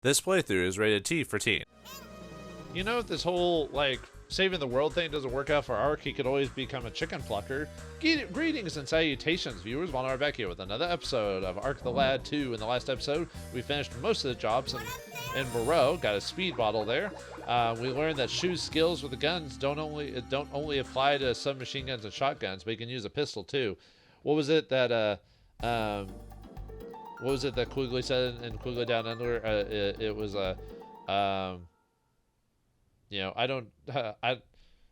This playthrough is rated T for teen. You know, if this whole, like, saving the world thing doesn't work out for Ark, he could always become a chicken plucker. Greetings and salutations, viewers. Vauldemare back here with another episode of Ark the Lad 2. In the last episode, we finished most of the jobs in Moreau, got a speed bottle there. We learned that Shu's skills with the guns don't only apply to submachine guns and shotguns, but he can use a pistol too. What was it that Quigley said in Quigley Down Under? It was you know,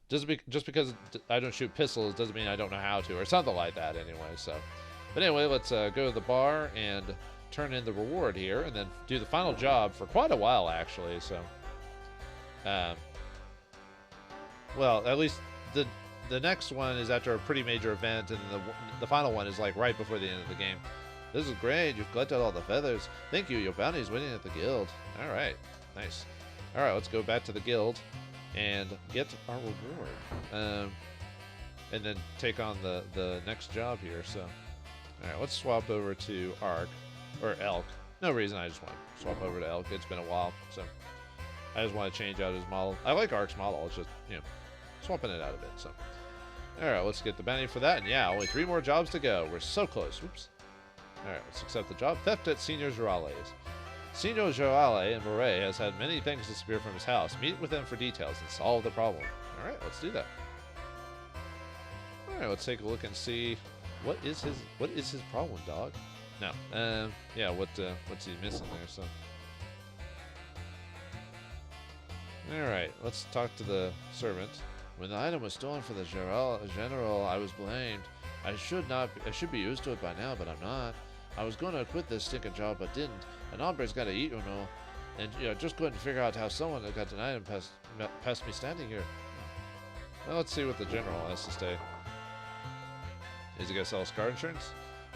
just because I don't shoot pistols doesn't mean I don't know how to, or something like that. Anyway, so, but anyway, let's go to the bar and turn in the reward here, and then do the final job for quite a while actually. So, well, at least the next one is after a pretty major event, and the final one is like right before the end of the game. This is great. You've collected all the feathers. Thank you. Your bounty's winning at the guild. All right, nice. All right, let's go back to the guild and get our reward, and then take on the next job here. So, all right, let's swap over to Ark or Elk. No reason, I just want to swap over to Elk. It's been a while, so I just want to change out his model. I like Ark's model. It's just, you know, swapping it out a bit. So, all right, let's get the bounty for that. And yeah, only 3 more jobs to go. We're so close. Whoops. All right, let's accept the job. Theft at Senior Gerales. Senior Gerale in Moray has had many things disappear from his house. Meet with him for details and solve the problem. All right, let's do that. All right, let's take a look and see what is his problem, dog. No, yeah, what's he missing there? So, all right, let's talk to the servant. When the item was stolen for the general, I was blamed. I should be used to it by now, but I'm not. I was going to quit this stinking job, but didn't. An hombre's got to eat, you know. And, you know, just couldn't figure out how someone that got an item past me standing here. Well, let's see what the general has to say. Is he going to sell us car insurance?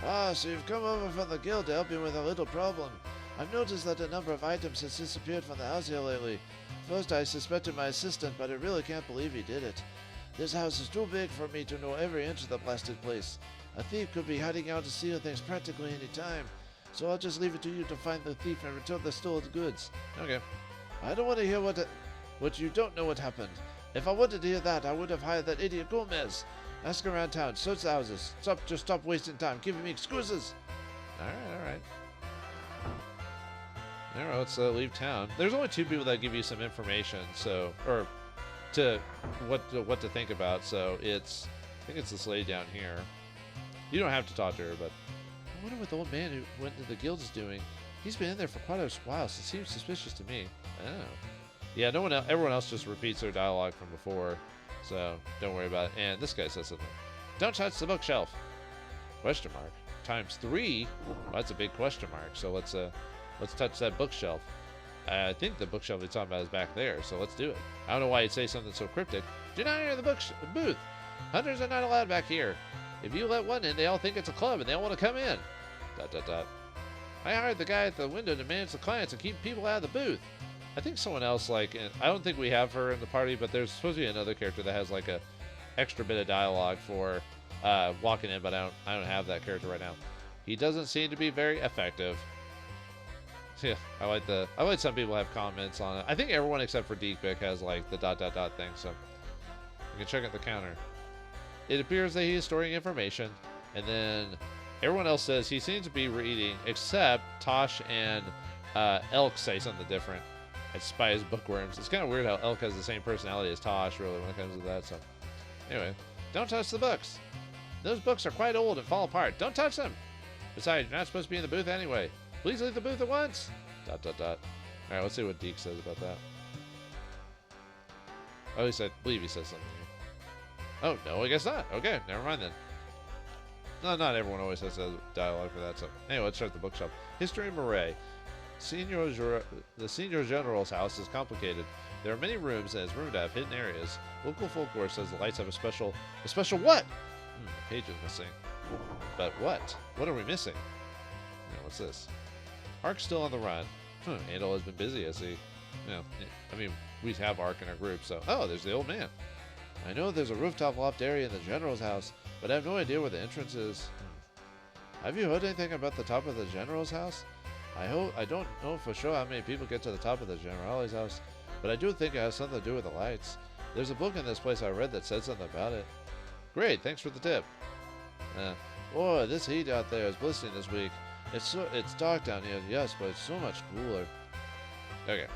Ah, so you've come over from the guild to help me with a little problem. I've noticed that a number of items has disappeared from the house here lately. First, I suspected my assistant, but I really can't believe he did it. This house is too big for me to know every inch of the blasted place. A thief could be hiding out to steal things practically any time. So I'll just leave it to you to find the thief and return the stolen goods. Okay. I don't want to hear what you don't know what happened. If I wanted to hear that, I would have hired that idiot Gomez. Ask around town, search the houses. Stop wasting time giving me excuses. All right. All right, let's leave town. There's only 2 people that give you some information, so to what to think about. So I think it's this lady down here. You don't have to talk to her, but I wonder what the old man who went to the guild is doing. He's been in there for quite a while, so it seems suspicious to me. Oh. Yeah, everyone else just repeats their dialogue from before, so don't worry about it. And this guy says something. Don't touch the bookshelf. Question mark. Times 3? Well, that's a big question mark, so let's touch that bookshelf. I think the bookshelf he's talking about is back there, so let's do it. I don't know why he'd say something so cryptic. Do not enter the booth. Hunters are not allowed back here. If you let one in, they all think it's a club and they all want to come in. ... I hired the guy at the window to manage the clients and keep people out of the booth. I think someone else, like, I don't think we have her in the party, but there's supposed to be another character that has like a extra bit of dialogue for walking in, but I don't have that character right now. He doesn't seem to be very effective. Yeah, I like some people have comments on it. I think everyone except for Deekbick has like the ... thing, so you can check out the counter. It appears that he is storing information, and then everyone else says he seems to be reading, except Tosh and Elk say something different. I despise bookworms. It's kind of weird how Elk has the same personality as Tosh, really, when it comes to that. So, anyway, don't touch the books. Those books are quite old and fall apart. Don't touch them. Besides, you're not supposed to be in the booth anyway. Please leave the booth at once. ... All right, let's see what Deke says about that. Oh, I believe he says something here. Oh, no, I guess not. Okay, never mind then. No, not everyone always has a dialogue for that. So, anyway, let's start the bookshelf. History of Moray. The Senior General's house is complicated. There are many rooms, and it's rumored to have hidden areas. Local folklore says the lights have a special what? The page is missing. But what? What are we missing? What's this? Ark's still on the run. Andal has been busy, as he... I mean, we have Ark in our group, so... Oh, there's the old man. I know there's a rooftop loft area in the general's house, but I have no idea where the entrance is. Have you heard anything about the top of the general's house? I don't know for sure how many people get to the top of the Generale's house, but I do think it has something to do with the lights. There's a book in this place I read that said something about it. Great, thanks for the tip. Boy, this heat out there is blistering this week. It's dark down here, yes, but it's so much cooler. Okay.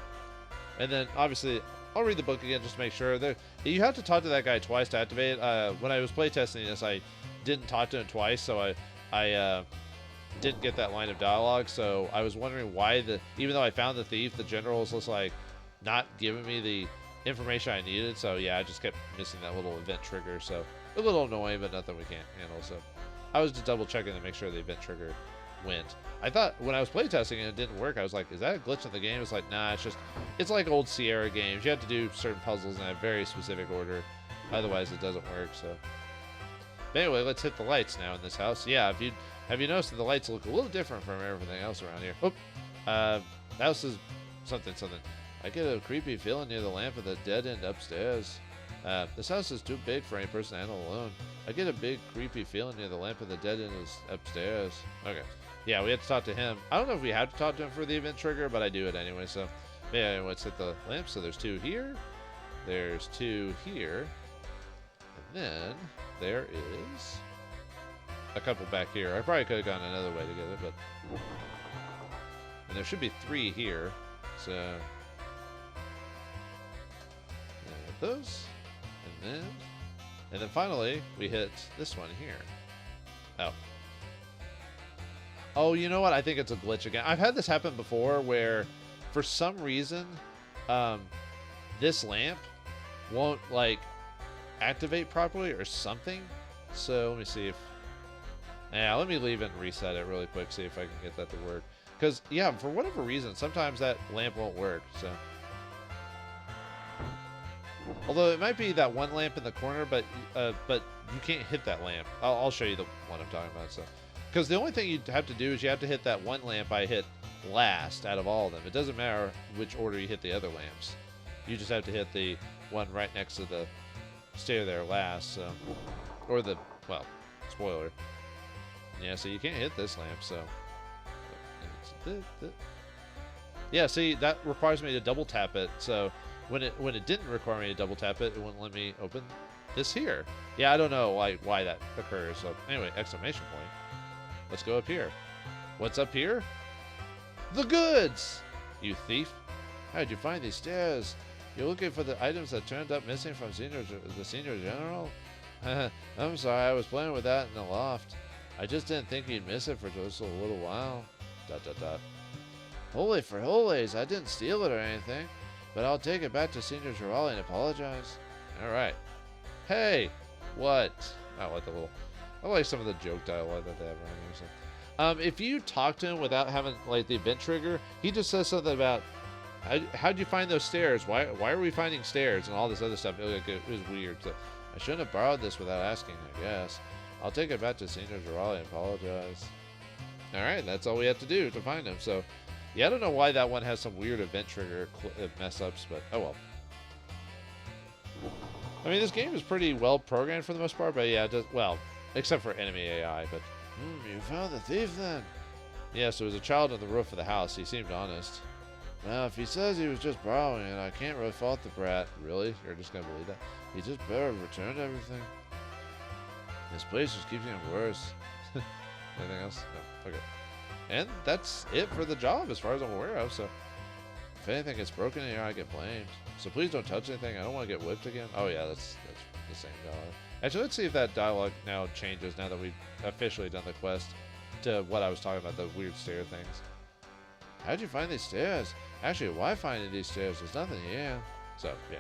And then, obviously, I'll read the book again just to make sure. You have to talk to that guy twice to activate it. When I was playtesting this, I didn't talk to him twice, so I didn't get that line of dialogue. So I was wondering why even though I found the thief, the general was just like not giving me the information I needed. So yeah, I just kept missing that little event trigger. So a little annoying, but nothing we can't handle. So I was just double checking to make sure the event trigger went. I thought when I was playtesting and it didn't work, I was like, is that a glitch in the game? It's like, nah, it's like old Sierra games. You have to do certain puzzles in a very specific order. Otherwise, it doesn't work. So, but anyway, let's hit the lights now in this house. Yeah, have you noticed that the lights look a little different from everything else around here? Oh, house is something. I get a creepy feeling near the lamp at the dead end upstairs. This house is too big for any person to handle alone. I get a big creepy feeling near the lamp at the dead end is upstairs. Okay. Yeah, we have to talk to him. I don't know if we have to talk to him for the event trigger, but I do it anyway. So, yeah, let's hit the lamp. So there's 2 here. There's 2 here. And then there is a couple back here. I probably could have gone another way to get it, but... And there should be 3 here. So... those. And then finally, we hit this one here. Oh, you know what? I think it's a glitch again. I've had this happen before where, for some reason, this lamp won't, like, activate properly or something. So, let me see if... Yeah, let me leave it and reset it really quick, see if I can get that to work. Because, yeah, for whatever reason, sometimes that lamp won't work, so... Although it might be that one lamp in the corner, but you can't hit that lamp. I'll show you the one I'm talking about. So, because the only thing you have to do is you have to hit that one lamp I hit last out of all of them. It doesn't matter which order you hit the other lamps. You just have to hit the one right next to the stair there last. So, or the, well, spoiler. Yeah, so you can't hit this lamp. So, yeah, see, that requires me to double tap it. So. When it didn't require me to double tap it, it wouldn't let me open this here. Yeah, I don't know why that occurs. So anyway, exclamation point. Let's go up here. What's up here? The goods! You thief. How'd you find these stairs? You're looking for the items that turned up missing from the senior general? I'm sorry, I was playing with that in the loft. I just didn't think you'd miss it for just a little while. ... Holy for holies, I didn't steal it or anything. But I'll take it back to Senior Girali and apologize. Alright. Hey! What? I like some of the joke dialogue that they have around here. So. If you talk to him without having, like, the event trigger, he just says something about, how'd you find those stairs? Why are we finding stairs? And all this other stuff. It was weird. So, I shouldn't have borrowed this without asking, I guess. I'll take it back to Senior Girali and apologize. Alright, that's all we have to do to find him. So, yeah, I don't know why that one has some weird event trigger mess-ups, but oh well. I mean, this game is pretty well programmed for the most part, but yeah, it does, well, except for enemy AI, but... you found the thief then? Yes, there was a child on the roof of the house. He seemed honest. Well, if he says he was just borrowing it, I can't really fault the brat. Really? You're just gonna believe that? He just better return everything. This place just keeps getting worse. Anything else? No. Okay. And that's it for the job as far as I'm aware of, so if anything gets broken in here, I get blamed. So please don't touch anything. I don't want to get whipped again. Oh yeah, that's the same dialogue. Actually, let's see if that dialogue now changes now that we've officially done the quest to what I was talking about, the weird stair things. How'd you find these stairs? Actually, why finding these stairs? There's nothing here. So, yeah.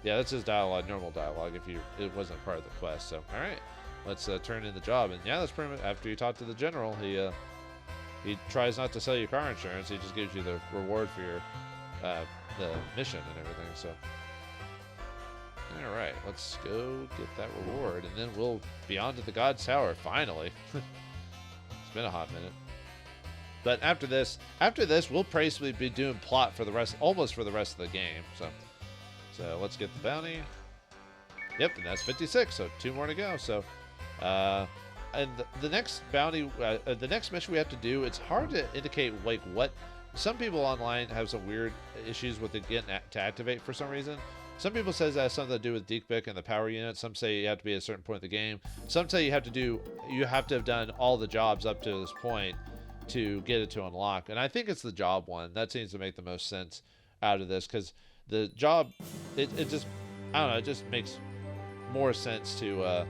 Yeah, that's his dialogue, normal dialogue, if it wasn't part of the quest. So, alright. Let's turn in the job. And yeah, that's pretty much, after you talk to the general, he tries not to sell you car insurance. He just gives you the reward for your the mission and everything. So, all right, let's go get that reward, and then we'll be on to the God's Tower finally. It's been a hot minute, but after this, we'll basically be doing plot for the rest, almost for the rest of the game. So let's get the bounty. Yep, and that's 56. So 2 more to go. So, and the next bounty, the next mission we have to do, it's hard to indicate like what. Some people online have some weird issues with it getting to activate for some reason. Some people says that has something to do with Deekbik and the power unit. Some say you have to be at a certain point in the game. Some say you have to have done all the jobs up to this point to get it to unlock. And I think it's the job one that seems to make the most sense out of this, because the job, it just, I don't know, it just makes more sense to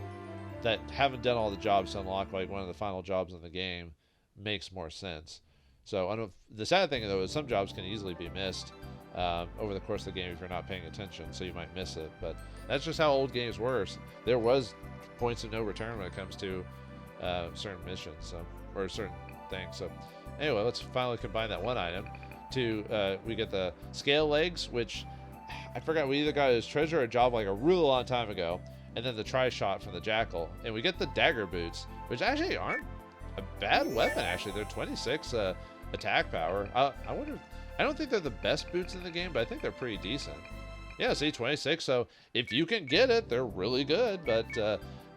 that having done all the jobs to unlock like one of the final jobs in the game makes more sense. So the sad thing though is some jobs can easily be missed over the course of the game if you're not paying attention, so you might miss it. But that's just how old games were. There was points of no return when it comes to certain missions, or certain things. So anyway, let's finally combine that one item to we get the scale legs, which I forgot, we either got as treasure or a job like a really long time ago, and then the tri-shot from the jackal, and we get the dagger boots, which actually aren't a bad weapon. Actually, they're 26 attack power. I wonder. I don't think they're the best boots in the game, but I think they're pretty decent. Yeah, see, 26. So if you can get it, they're really good. But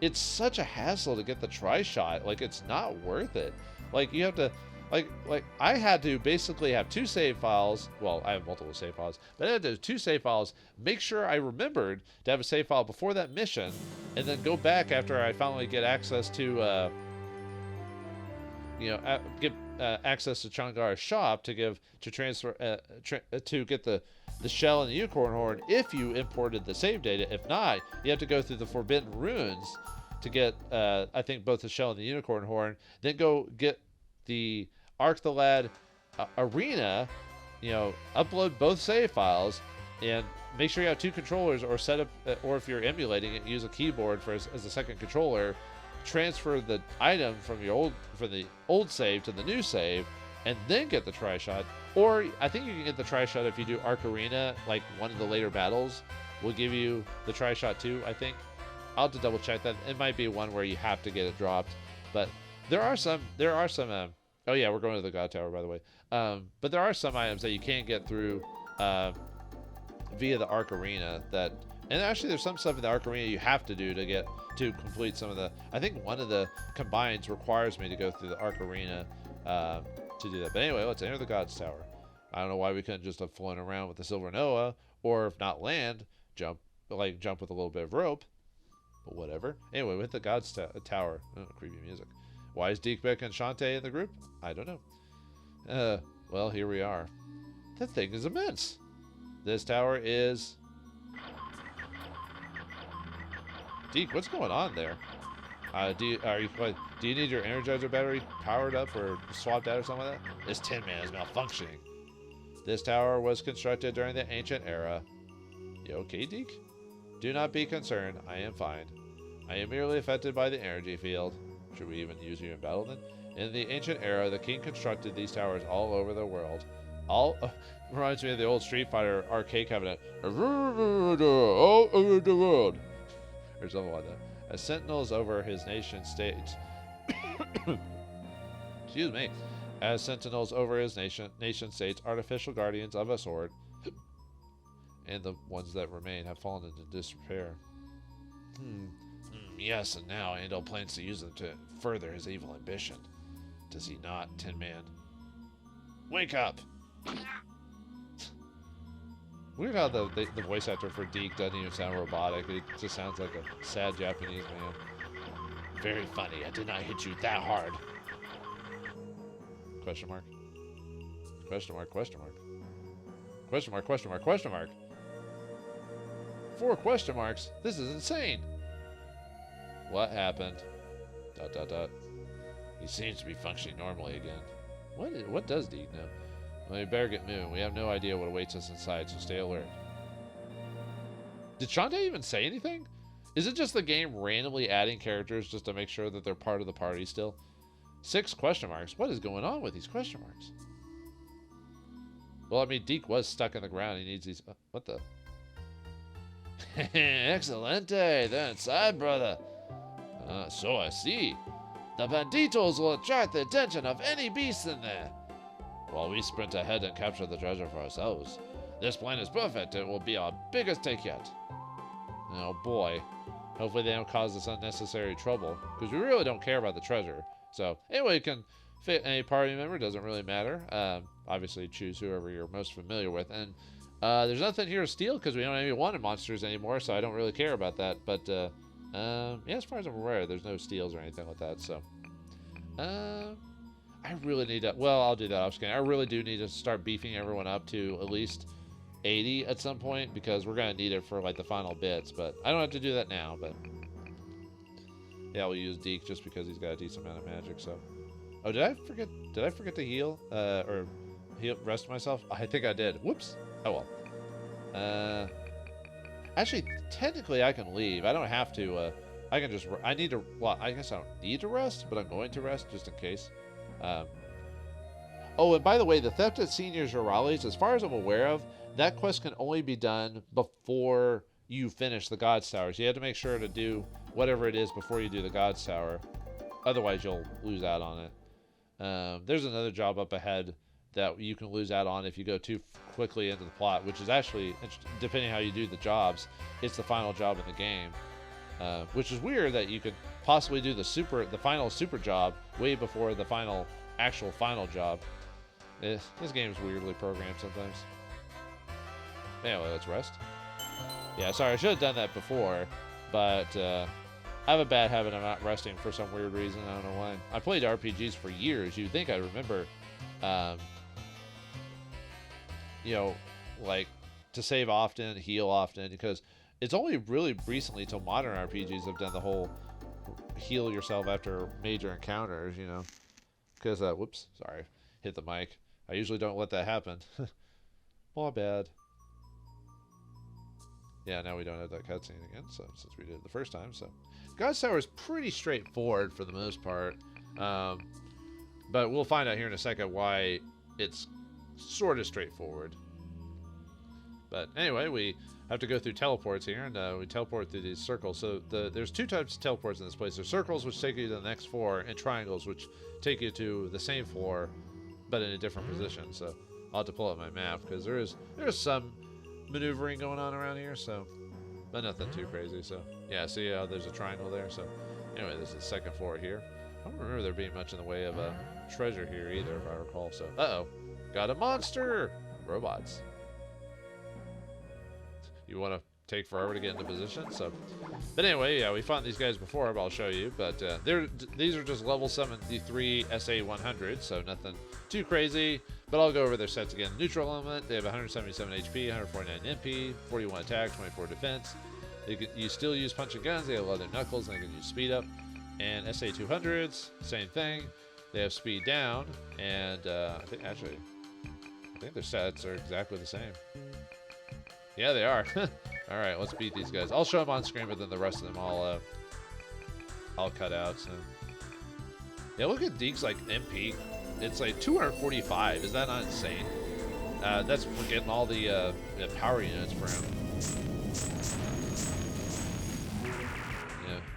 it's such a hassle to get the tri-shot. Like, it's not worth it. Like, you have to, like I had to basically have 2 save files. Well, I have multiple save files, but I had to have 2 save files. Make sure I remembered to have a save file before that mission, and then go back after I finally get access to. Get access to Changara's shop to transfer to get the shell and the unicorn horn if you imported the save data. If not, you have to go through the Forbidden Ruins to get I think both the shell and the unicorn horn. Then go get the Arc the Lad arena. Upload both save files and make sure you have 2 controllers, or set up, or if you're emulating it, use a keyboard as a second controller. Transfer the item from the old save to the new save, and then get the tri-shot. Or I think you can get the tri-shot if you do Arc Arena, like one of the later battles will give you the tri-shot too, I think. I'll have to double check that. It might be one where you have to get it dropped, but there are some oh yeah, we're going to the God Tower, by the way. But there are some items that you can get through via the Arc Arena and actually there's some stuff in the Arc Arena you have to do to complete some of the. I think one of the combines requires me to go through the Arc Arena to do that. But anyway, let's enter the God's Tower. I don't know why we couldn't just have flown around with the Silver Noah, or if not land, jump with a little bit of rope. But whatever. Anyway, we hit the God's Tower. Oh, creepy music. Why is Deekbik and Shantae in the group? I don't know. Well, here we are. That thing is immense. This tower is. Deke, what's going on there? Do you need your Energizer battery powered up or swapped out or something like that? This Tin Man is malfunctioning. This tower was constructed during the ancient era. You okay, Deke? Do not be concerned. I am fine. I am merely affected by the energy field. Should we even use you in battle then? In the ancient era, the king constructed these towers all over the world. Reminds me of the old Street Fighter arcade cabinet. All over the world. Or something like that. As sentinels over his nation states. Excuse me. As sentinels over his nation states, artificial guardians of a sword, and the ones that remain have fallen into disrepair. Yes, and now Andal plans to use them to further his evil ambition. Does he not, Tin Man? Wake up! Weird how the voice actor for Deke doesn't even sound robotic. It just sounds like a sad Japanese man. Very funny. I did not hit you that hard. Question mark? Question mark, question mark. Question mark, question mark, question mark. 4 question marks? This is insane. What happened? ... He seems to be functioning normally again. What does Deke know? Well, we better get moving. We have no idea what awaits us inside, so stay alert. Did Shantae even say anything? Is it just the game randomly adding characters just to make sure that they're part of the party still? 6 question marks. What is going on with these question marks? Well, I mean, Deke was stuck in the ground. He needs these... what the... Excelente. They're inside, brother. So I see. The banditos will attract the attention of any beast in there. While we sprint ahead and capture the treasure for ourselves. This plan is perfect. It will be our biggest take yet. Oh boy. Hopefully they don't cause us unnecessary trouble, because we really don't care about the treasure. So anyway, you can fit any party member, doesn't really matter. Obviously choose whoever you're most familiar with. And there's nothing here to steal because we don't have any wanted monsters anymore, so I don't really care about that. But yeah, as far as I'm aware, there's no steals or anything like that. So I really need to, well, I'll do that off screen. I really do need to start beefing everyone up to at least 80 at some point, because we're going to need it for like the final bits. But I don't have to do that now, but yeah, we'll use Deke just because he's got a decent amount of magic. So, oh, did I forget to heal or rest myself? I think I did. Whoops. Oh well. Actually, technically I can leave. I don't have to. I can just, I need to, well, I guess I don't need to rest, but I'm going to rest just in case. Oh, and by the way, the Theft at Seniors or Raleigh's, as far as I'm aware of, that quest can only be done before you finish the God's Tower. So you have to make sure to do whatever it is before you do the God's Tower. Otherwise, you'll lose out on it. There's another job up ahead that you can lose out on if you go too quickly into the plot, which is actually, depending on how you do the jobs, it's the final job in the game. Which is weird that you could possibly do the final super job way before the actual final job. This game is weirdly programmed sometimes. Anyway, let's rest. Yeah, sorry, I should have done that before, but I have a bad habit of not resting for some weird reason. I don't know why. I played RPGs for years. You'd think I remember, you know, like to save often, heal often, because it's only really recently till modern RPGs have done the whole heal yourself after major encounters, you know. Because, whoops, sorry, hit the mic. I usually don't let that happen. My bad. Yeah, now we don't have that cutscene again, so since we did it the first time. So, God's Tower is pretty straightforward for the most part. But we'll find out here in a second why it's sort of straightforward. But anyway, we have to go through teleports here, and we teleport through these circles. So there's two types of teleports in this place. There's circles, which take you to the next floor, and triangles, which take you to the same floor, but in a different position. So I'll have to pull up my map, because there's some maneuvering going on around here, so, but nothing too crazy. So yeah, see how there's a triangle there. So anyway, this is the second floor here. I don't remember there being much in the way of a treasure here either, if I recall. So got a monster. Robots. You want to take forever to get into position. So, but anyway, yeah, we found these guys before, but I'll show you. But these are just level 73 SA 100, so nothing too crazy. But I'll go over their sets again. Neutral element, they have 177 HP, 149 MP, 41 attack, 24 defense. You still use punch and guns. They have leather knuckles, and they can use speed up. And SA 200s, same thing. They have speed down, and I think their stats are exactly the same. Yeah, they are. All right, let's beat these guys. I'll show them on screen, but then the rest of them I'll cut out. So yeah, look at Deke's like MP. It's like 245. Is that not insane? That's for getting all the power units for him.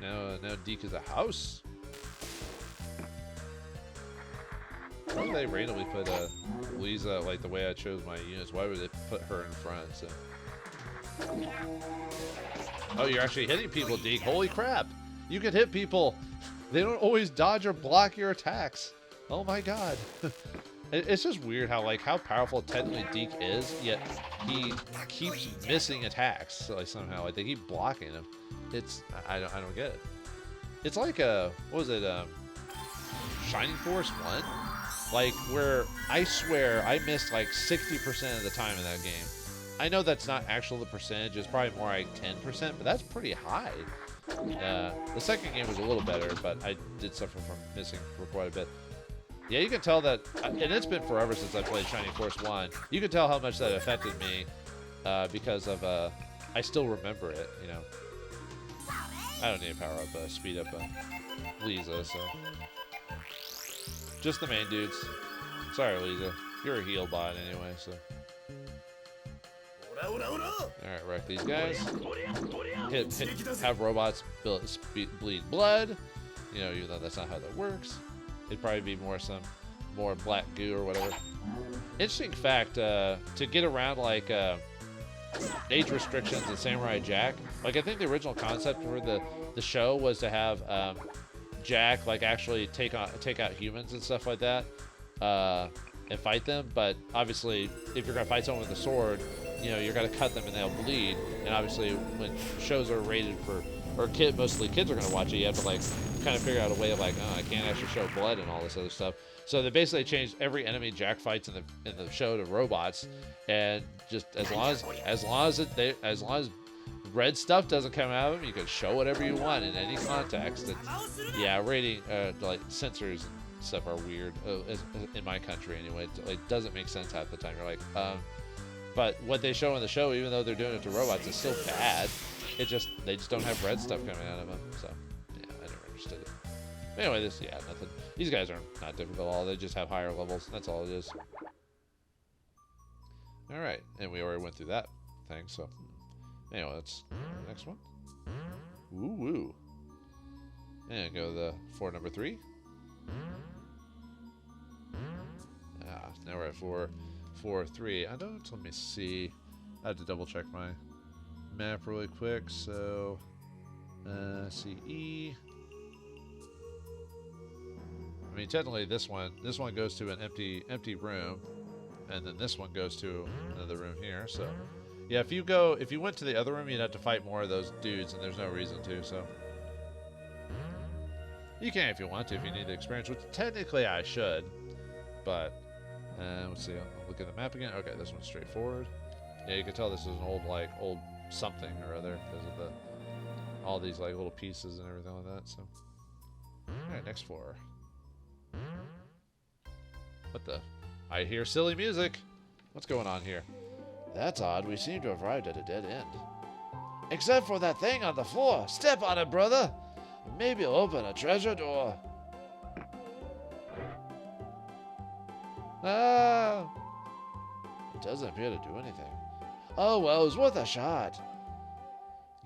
Yeah, now Deke is a house. Why would they randomly put Lisa like the way I chose my units? Why would they put her in front? So. Oh, you're actually hitting people, Deke. Holy crap. You can hit people. They don't always dodge or block your attacks. Oh my god. It's just weird how powerful technically Deke is, yet he keeps missing attacks like somehow. Like they keep blocking him. I don't get it. It's like what was it? Shining Force 1? Like where I swear I missed like 60% of the time in that game. I know that's not actual the percentage, it's probably more like 10%, but that's pretty high. The second game was a little better, but I did suffer from missing for quite a bit. Yeah, you can tell that, and it's been forever since I played Shining Force 1, you can tell how much that affected me because of, I still remember it, you know. I don't need to power up, speed up Lisa, so. Just the main dudes. Sorry, Lisa. You're a heal bot anyway, so. Alright, wreck these guys. Have robots bleed blood. You know, even though that's not how that works. It'd probably be more black goo or whatever. Interesting fact, to get around like age restrictions in Samurai Jack. Like I think the original concept for the show was to have Jack like actually take out humans and stuff like that, and fight them. But obviously, if you're gonna fight someone with a sword, you know you're gonna cut them and they'll bleed. And obviously, when shows are rated for mostly kids are gonna watch it, you have to like kind of figure out a way of like, oh, I can't actually show blood and all this other stuff. So they basically changed every enemy Jack fights in the show to robots, and just as long as red stuff doesn't come out of them, you can show whatever you want in any context. And yeah, rating like censors and stuff are weird in my country anyway. It doesn't make sense half the time. You're like, but what they show in the show, even though they're doing it to robots, is still bad. They just don't have red stuff coming out of them. So yeah, I never understood it. Anyway, nothing. These guys are not difficult at all. They just have higher levels. That's all it is. All right, and we already went through that thing. So anyway, let's go to the next one. Woo woo. And go to the for number 3. Now we're at 4-3. I don't. Let me see. I have to double check my map really quick. So CE. I mean, technically, this one goes to an empty room, and then this one goes to another room here. So, yeah, if you went to the other room, you'd have to fight more of those dudes, and there's no reason to. So, you can if you want to, if you need the experience, which technically I should. But let's see. I'll look at the map again. Okay, this one's straightforward. Yeah, you can tell this is an old something or other because of all these like little pieces and everything like that. So, all right, next 4. What the? I hear silly music. What's going on here? That's odd. We seem to have arrived at a dead end. Except for that thing on the floor. Step on it, brother. Maybe it'll open a treasure door. Ah! It doesn't appear to do anything. Oh, well, it was worth a shot.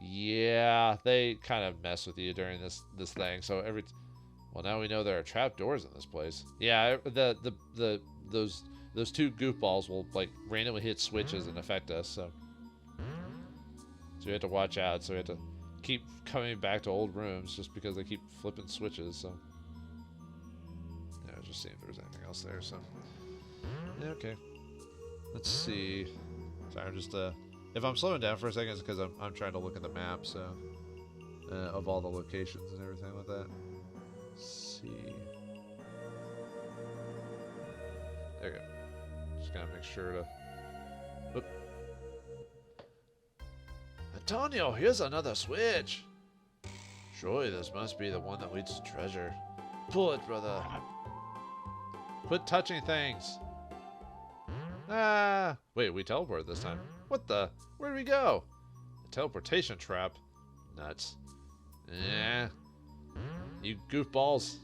Yeah, they kind of mess with you during this thing. So well, now we know there are trap doors in this place. Yeah, those 2 goofballs will like randomly hit switches and affect us. So we have to watch out. So we have to keep coming back to old rooms just because they keep flipping switches. So yeah, just see if there's anything else there. So yeah, okay. Let's see. Sorry, I'm just if I'm slowing down for a second, it's because I'm trying to look at the map. So of all the locations and everything like that. See. There you go. Just gotta make sure to. Oop. Antonio, here's another switch. Surely this must be the one that leads to treasure. Pull it, brother. Quit touching things. Ah! Wait, we teleported this time. What the? Where did we go? A teleportation trap. Nuts. Yeah. You goofballs.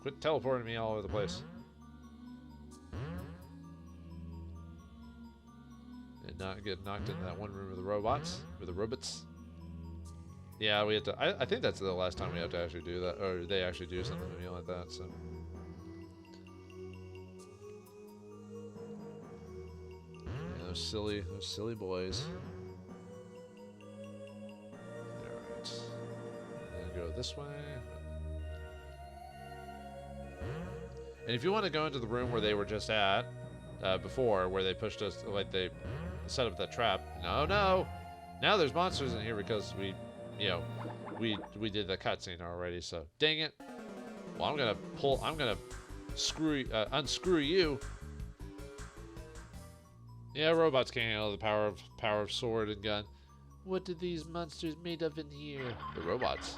Quit teleporting me all over the place. And not get knocked into that one room with the robots. With the robots. Yeah, we have to. I think that's the last time we have to actually do that. Or they actually do something to me like that, so. Yeah, those silly boys. Alright. Then go this way. And if you want to go into the room where they were just at before, where they pushed us, like they set up that trap. No. Now there's monsters in here because we did the cutscene already. So dang it. Well, I'm gonna unscrew you. Yeah, robots can't handle the power of sword and gun. What are these monsters made of in here? The robots.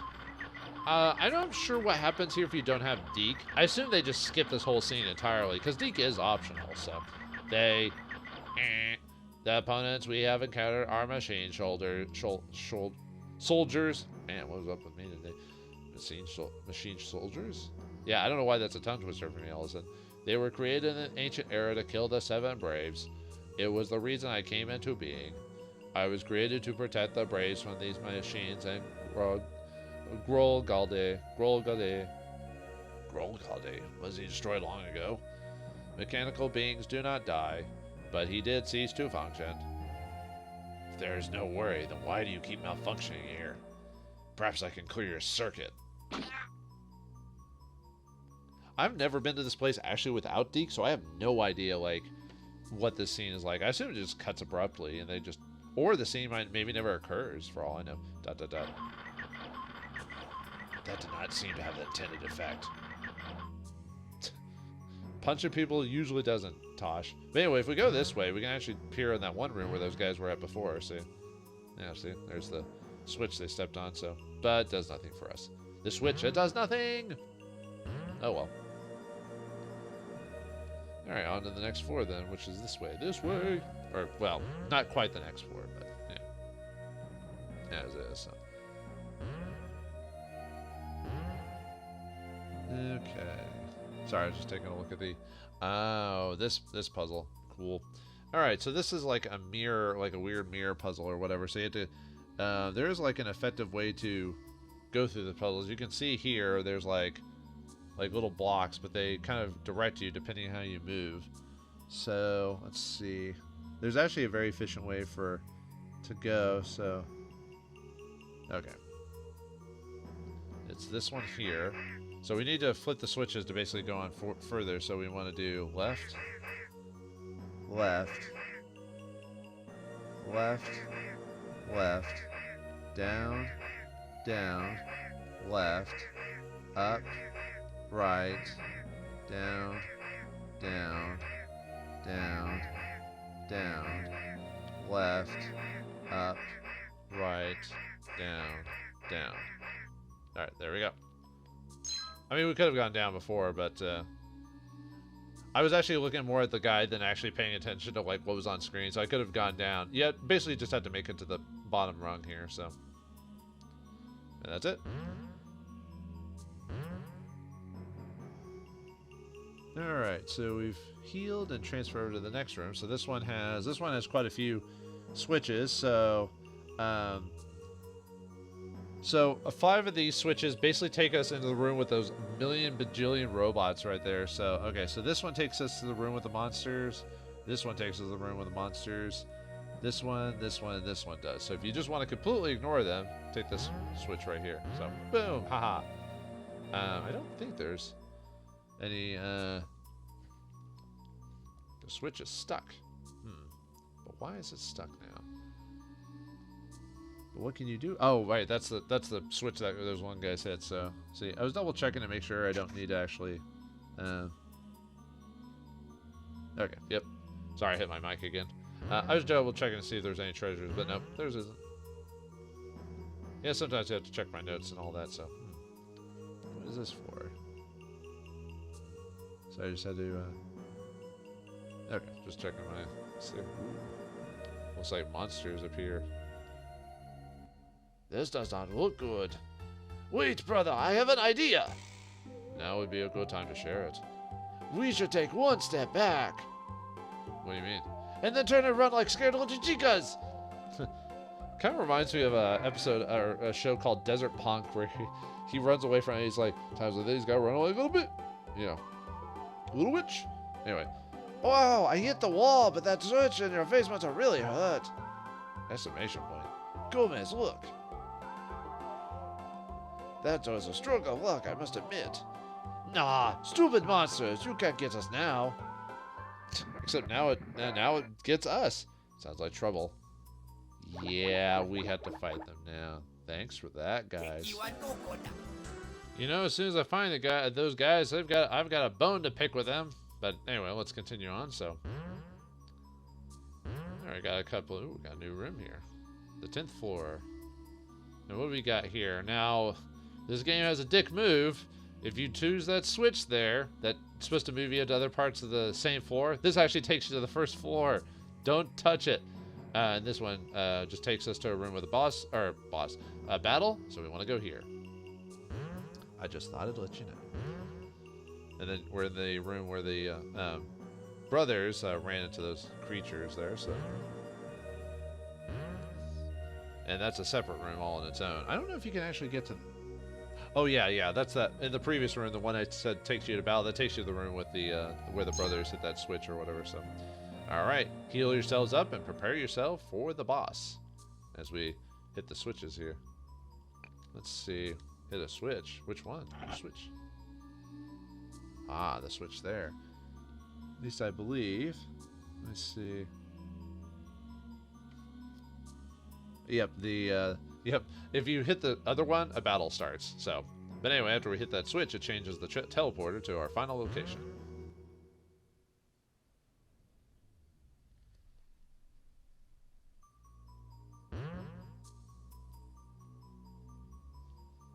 I'm not sure what happens here if you don't have Deke. I assume they just skip this whole scene entirely, because Deke is optional, so the opponents we have encountered are machine soldiers. Man, what was up with me today? Machine soldiers? Yeah, I don't know why that's a tongue twister for me all of a sudden. They were created in an ancient era to kill the 7 Braves. It was the reason I came into being. I was created to protect the Braves from these machines and Grolgalde. Was he destroyed long ago? Mechanical beings do not die, but he did cease to function. there is no worry, then why do you keep malfunctioning here? Perhaps I can clear your circuit. I've never been to this place actually without Deke, so I have no idea, like, what this scene is like. I assume it just cuts abruptly, and they just... Or the scene maybe never occurs, for all I know. Dot, dot, dot. That did not seem to have the intended effect. Punching people usually doesn't, Tosh. But anyway, if we go this way, we can actually peer in that one room where those guys were at before, see? Yeah, see? There's the switch they stepped on, so... But it does nothing for us. The switch, it does nothing! Oh, well. Alright, on to the next floor then, which is this way. This way! Or, well, not quite the next floor, but, yeah. As is, so... Okay. Sorry, I was just taking a look at the... Oh, this puzzle. Cool. Alright, so this is like a mirror, like a weird mirror puzzle or whatever. So you have to... there's like an effective way to go through the puzzles. You can see here, there's like little blocks, but they kind of direct you depending on how you move. So, let's see. There's actually a very efficient way to go, so... Okay. It's this one here. So we need to flip the switches to basically go on further. So we want to do left, left, left, left, down, down, left, up, right, down, down, down, down, left, up, right, down, down. Alright, there we go. I mean, we could have gone down before, but I was actually looking more at the guide than actually paying attention to like what was on screen, so I could have gone down. Yeah, basically just had to make it to the bottom rung here, so. And that's it. Alright, so we've healed and transferred over to the next room. So this one has quite a few switches, so So 5 of these switches basically take us into the room with those million bajillion robots right there. So, okay, so this one takes us to the room with the monsters. This one takes us to the room with the monsters. This one, and this one does. So if you just want to completely ignore them, take this switch right here. So, boom, haha. I don't think there's any, the switch is stuck. But why is it stuck now? What can you do? Oh, right, that's the switch that those one guys hit. So, see, I was double checking to make sure I don't need to actually. Okay, yep. Sorry, I hit my mic again. I was double checking to see if there's any treasures, but nope, there's isn't. Yeah, sometimes I have to check my notes and all that. So, what is this for? So I just had to. Okay, just checking my. See. Looks like monsters appear. This does not look good. Wait, brother, I have an idea. Now would be a good time to share it. We should take one step back. What do you mean? And then turn and run like scared little chicas. Kind of reminds me of a episode or a show called Desert Punk where he runs away from it. He's like, times like these, gotta run away a little bit. You know, a little witch. Anyway. Wow, I hit the wall, but that switch in your face must have really hurt. Exclamation point. Gomez, look. That was a stroke of luck, I must admit. Nah, stupid monsters, you can't get us now. Except now it gets us. Sounds like trouble. Yeah, we had to fight them now. Thanks for that, guys. You know, as soon as I find those guys, I've got a bone to pick with them. But anyway, let's continue on. So, all right, got a couple. Ooh, we got a new room here. The 10th floor. And what do we got here? Now, this game has a dick move. If you choose that switch there, that's supposed to move you to other parts of the same floor. This actually takes you to the first floor. Don't touch it. And this one just takes us to a room with a battle. So we want to go here. I just thought I'd let you know. And then we're in the room where the brothers ran into those creatures there. So. And that's a separate room all on its own. I don't know if you can actually get to... Oh, yeah, that's that. In the previous room, the one I said takes you to battle, that takes you to the room with the where the brothers hit that switch or whatever, so. All right, heal yourselves up and prepare yourself for the boss. as we hit the switches here. Let's see. Hit a switch. Which one? Which switch? Ah, the switch there. At least I believe. Let's see. Yep, yep. If you hit the other one, a battle starts. So, but anyway, after we hit that switch, it changes the teleporter to our final location.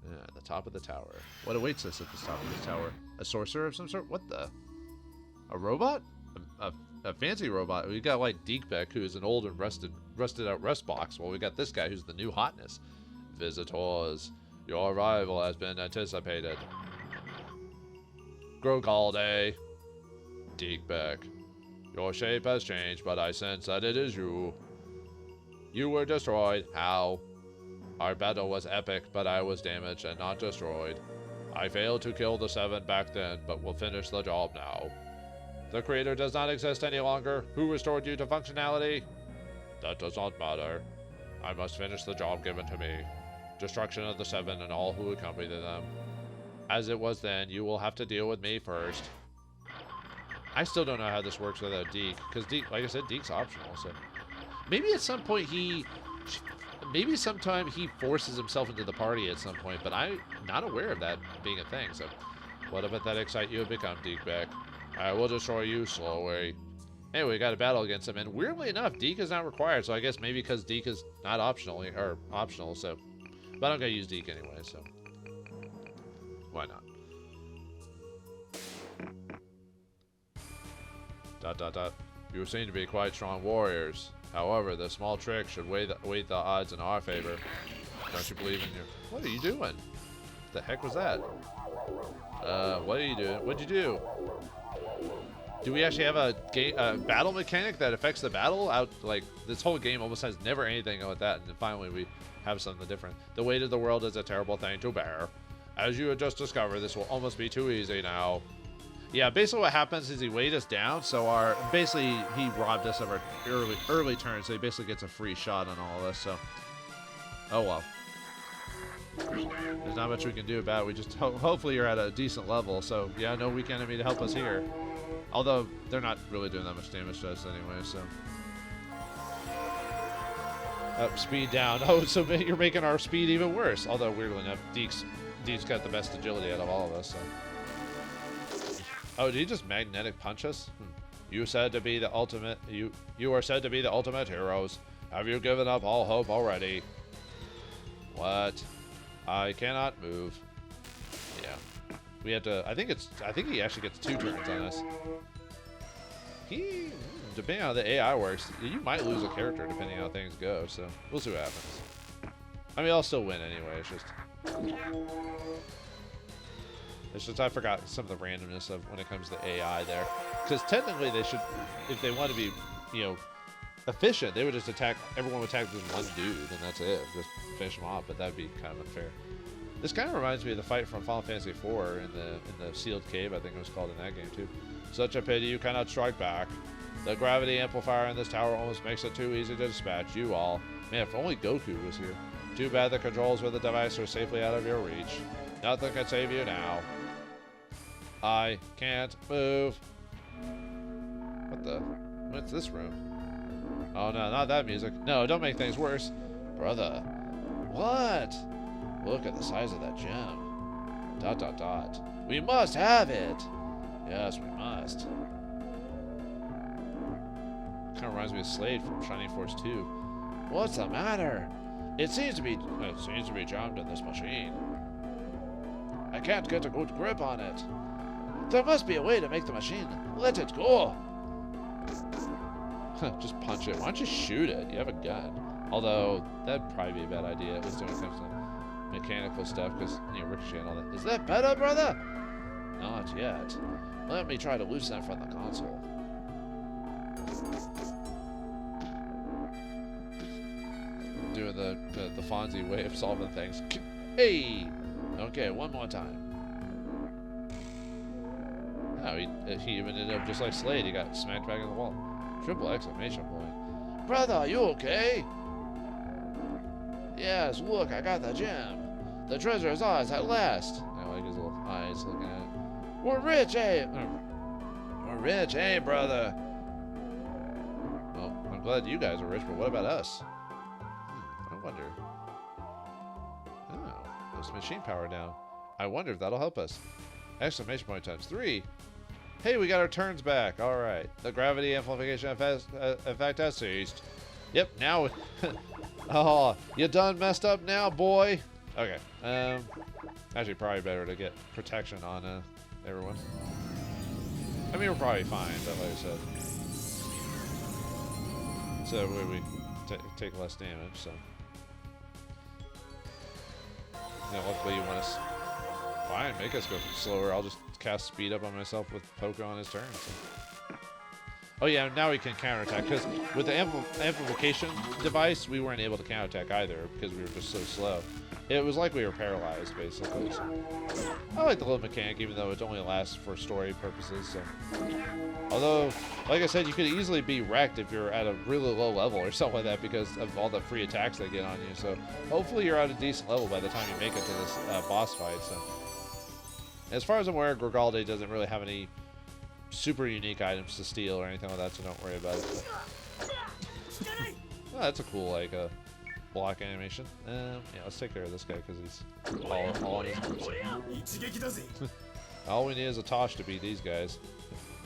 Yeah, the top of the tower. What awaits us at the top of the tower? A sorcerer of some sort? What the? A robot? A fancy robot. We got like Deekbeck, who is an old and rusted out rust box. Well, we got this guy who's the new hotness. Visitors, your arrival has been anticipated. Grogalde, Deekbeck, your shape has changed, but I sense that it is you. You were destroyed. How? Our battle was epic, but I was damaged and not destroyed. I failed to kill the 7 back then, but will finish the job now. The creator does not exist any longer. Who restored you to functionality? That does not matter. I must finish the job given to me. Destruction of the 7 and all who accompany them. As it was then, you will have to deal with me first. I still don't know how this works without Deke, because Deke, like I said, Deke's optional, so... Maybe at some point maybe sometime he forces himself into the party at some point, but I'm not aware of that being a thing, so... What a pathetic sight you have become, Deekbeck. I will destroy you slowly. Anyway, we got a battle against him, and weirdly enough, Deke is not required, so I guess maybe because Deke is not optional, so... But I'm gonna use Deke anyway, so... Why not? You seem to be quite strong warriors. However, the small trick should weight the odds in our favor. Don't you believe in your... What are you doing? What the heck was that? What are you doing? What'd you do? Do we actually have a battle mechanic that affects the battle? Like, this whole game almost has never anything with that, and then finally we have something different. The weight of the world is a terrible thing to bear. As you have just discovered, this will almost be too easy now. Yeah, basically what happens is he weighed us down, so basically he robbed us of our early turn, so he basically gets a free shot on all of this, so... Oh well. There's not much we can do about it. We just hopefully you're at a decent level, so yeah, no weak enemy to help us here. Although, they're not really doing that much damage to us anyway, so... Up, speed down. Oh, so you're making our speed even worse. Although, weirdly enough, Deke's got the best agility out of all of us, so... Oh, did he just magnetic punch us? You said to be the ultimate... You are said to be the ultimate heroes. Have you given up all hope already? What? I cannot move. Yeah. We have to... I think he actually gets 2 turns on us. Depending on how the AI works, you might lose a character depending on how things go, so we'll see what happens. I mean, I'll still win anyway, it's just I forgot some of the randomness of when it comes to AI there. Because technically they should, if they want to be, you know, efficient, they would just attack, everyone would attack just one dude, and that's it. Just finish them off, but that'd be kind of unfair. This kind of reminds me of the fight from Final Fantasy IV in the sealed cave, I think it was called in that game too. Such a pity you cannot strike back. The gravity amplifier in this tower almost makes it too easy to dispatch you all. Man, if only Goku was here. Too bad the controls with the device are safely out of your reach. Nothing can save you now. I can't move. What the? What's this room? Oh no, not that music. No, don't make things worse. Brother. What? Look at the size of that gem. ... We must have it. Yes, we must. Kind of reminds me of Slade from Shining Force 2. What's the matter? It seems to be jammed in this machine. I can't get a good grip on it. There must be a way to make the machine let it go. Just punch it. Why don't you shoot it? You have a gun. Although, that'd probably be a bad idea, at least when it comes to mechanical stuff, because, you know, ricochet and all that. Is that better, brother? Not yet. Let me try to loosen it from the console. Doing the Fonzie way of solving things. Hey! Okay, one more time. No, he even ended up just like Slade. He got smacked back in the wall. Triple exclamation point. Brother, are you okay? Yes, look, I got the gem. The treasure is ours at last. I like his little eyes looking at it. We're rich, eh? We're rich, eh, brother? Well, I'm glad you guys are rich, but what about us? I wonder. Oh, there's machine power now. I wonder if that'll help us. Exclamation point times 3. Hey, we got our turns back. All right. The gravity amplification effect has ceased. Yep, now... Oh, you done messed up now, boy? Okay. Actually, probably better to get protection on everyone. I mean, we're probably fine, but like I said. So we take less damage, so. Yeah, luckily you want us... Fine, make us go slower. I'll just cast speed up on myself with Poker on his turn. So. Oh yeah, now we can counterattack, because with the amplification device, we weren't able to counterattack either, because we were just so slow. It was like we were paralyzed, basically. So. I like the little mechanic, even though it only lasts for story purposes. So. Although, like I said, you could easily be wrecked if you're at a really low level or something like that, because of all the free attacks they get on you. So hopefully you're at a decent level by the time you make it to this boss fight. So. As far as I'm aware, Gorgalde doesn't really have any super unique items to steal or anything like that, so don't worry about it. Oh, that's a cool, like, block animation. Yeah, let's take care of this guy, because he's all on his moves. All we need is a Tosh to beat these guys.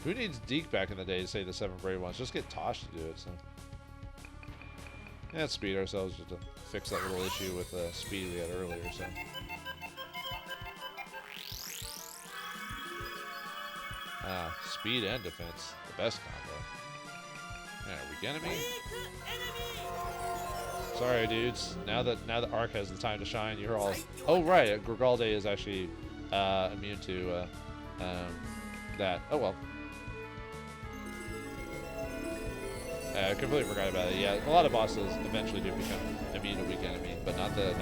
Who needs Deke back in the day to say the 7 brave ones? Just get Tosh to do it, so. Yeah, let's speed ourselves just to fix that little issue with the speed we had earlier, so. Speed and defense, the best combo. Are we enemy? Sorry, dudes. Now that Ark has the time to shine, you're all. Oh right, Gorgalde is actually immune to that. Oh well. I completely forgot about it. Yeah, a lot of bosses eventually do become immune to weak enemy, but not the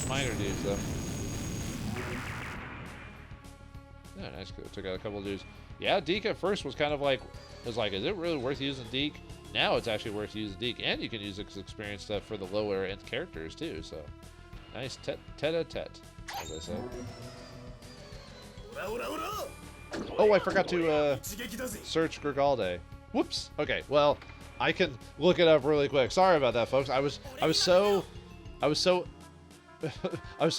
minor dudes though. Yeah, nice. Took out a couple of dudes. Yeah, Deke at first was kind of like, is it really worth using Deke? Now it's actually worth using Deke, and you can use its experience stuff for the lower end characters too. So, nice tete-a-tete, as I said. Oh, I forgot to search Gorgalde. Whoops. Okay, well, I can look it up really quick. Sorry about that, folks. I was so I was so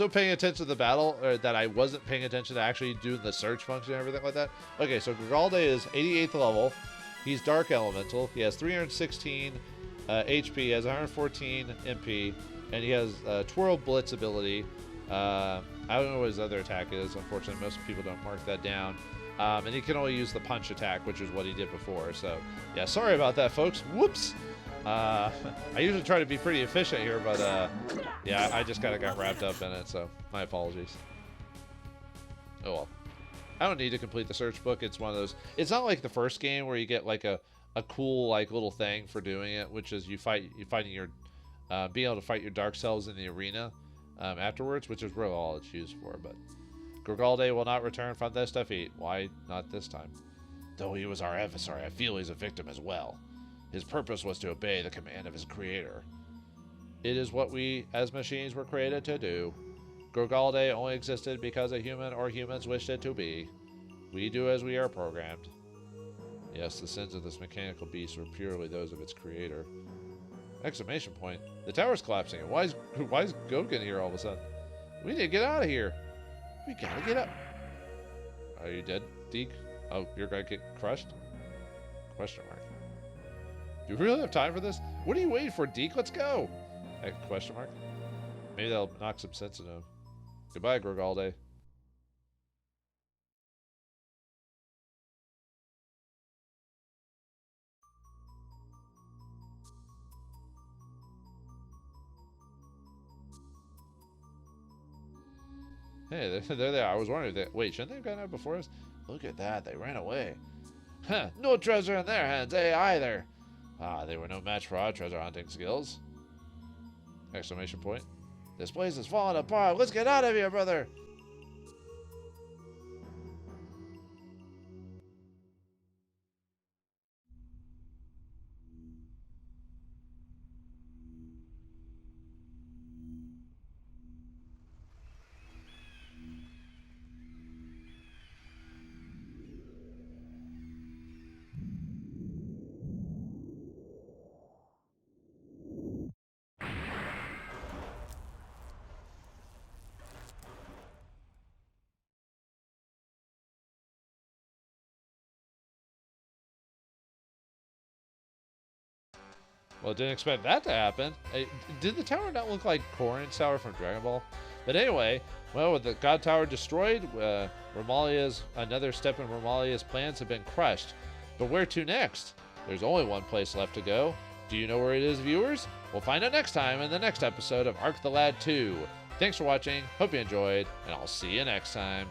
paying attention to the battle that I wasn't paying attention to actually doing the search function and everything like that. Okay, so Gorgalde is 88th level. He's Dark Elemental. He has 316 HP, he has 114 MP, and he has Twirl Blitz ability. I don't know what his other attack is, unfortunately. Most people don't mark that down. And he can only use the punch attack, which is what he did before. So, yeah, sorry about that, folks. Whoops. I usually try to be pretty efficient here, but yeah, I just kind of got wrapped up in it, so my apologies. Oh well. I don't need to complete the search book. It's one of those. It's not like the first game where you get like a cool like little thing for doing it, which is you finding your being able to fight your dark selves in the arena afterwards, which is really all it's used for. But Gorgalde will not return from this defeat. Why not this time? Though he was our adversary, I feel he's a victim as well. His purpose was to obey the command of his creator. It is what we, as machines, were created to do. Gorgalde only existed because a human or humans wished it to be. We do as we are programmed. Yes, the sins of this mechanical beast were purely those of its creator. Exclamation point. The tower's collapsing. Why is GOG in here all of a sudden? We need to get out of here. We gotta get up. Are you dead, Deke? Oh, you're gonna get crushed? Question mark. Do we really have time for this? What are you waiting for, Deke? Let's go! Question mark. Maybe that'll knock some sense into him. Goodbye, Gorgalde. Hey, they're there. I was wondering, wait, shouldn't they have gotten out before us? Look at that, they ran away. Huh, no treasure in their hands, either. Ah, they were no match for our treasure hunting skills. Exclamation point. This place is falling apart. Let's get out of here, brother. Well, didn't expect that to happen. Did the tower not look like Corrin's tower from Dragon Ball? But anyway, well, with the God Tower destroyed, another step in Romalia's plans have been crushed. But where to next? There's only one place left to go. Do you know where it is, viewers? We'll find out next time in the next episode of Arc the Lad 2. Thanks for watching, hope you enjoyed, and I'll see you next time.